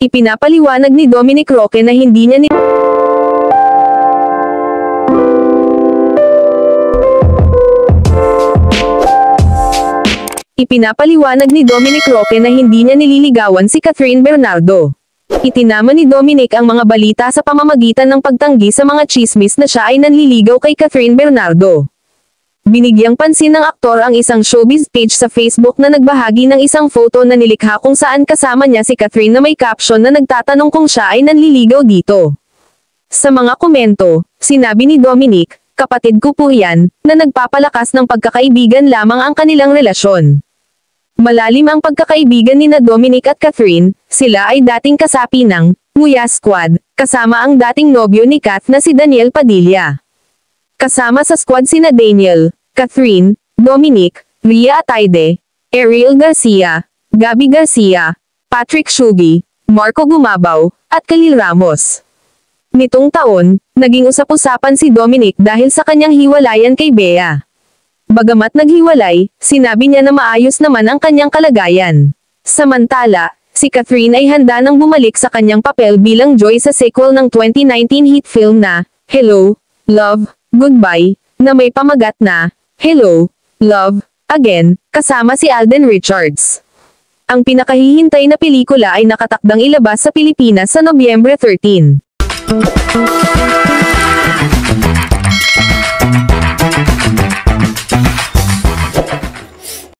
Ipinapaliwanag ni Dominic Roque na hindi niya Ipinapaliwanag ni Dominic Roque na hindi niya nililigawan si Catherine Bernardo. Itinama ni Dominic ang mga balita sa pamamagitan ng pagtanggi sa mga tsismis na siya ay nanliligaw kay Catherine Bernardo. Binigyang pansin ng aktor ang isang showbiz page sa Facebook na nagbahagi ng isang photo na nilikha kung saan kasama niya si Catherine na may caption na nagtatanong kung siya ay nanliligaw dito. Sa mga komento, sinabi ni Dominic, "Kapatid ko po yan," na nagpapalakas ng pagkakaibigan lamang ang kanilang relasyon. Malalim ang pagkakaibigan ni Dominic at Catherine, sila ay dating kasapi ng Nguya Squad, kasama ang dating nobyo ni Kath na si Daniel Padilla. Kasama sa squad sina Daniel, Catherine, Dominic, Ria Ataide, Ariel Garcia, Gabby Garcia, Patrick Shugi, Marco Gumabaw, at Khalil Ramos. Nitong taon, naging usap-usapan si Dominic dahil sa kanyang hiwalayan kay Bea. Bagamat naghiwalay, sinabi niya na maayos naman ang kanyang kalagayan. Samantala, si Catherine ay handa nang bumalik sa kanyang papel bilang Joy sa sequel ng 2019 hit film na Hello, Love, Goodbye, na may pamagat na Hello, Love, Again, kasama si Alden Richards. Ang pinakahihintay na pelikula ay nakatakdang ilabas sa Pilipinas sa Nobyembre 13.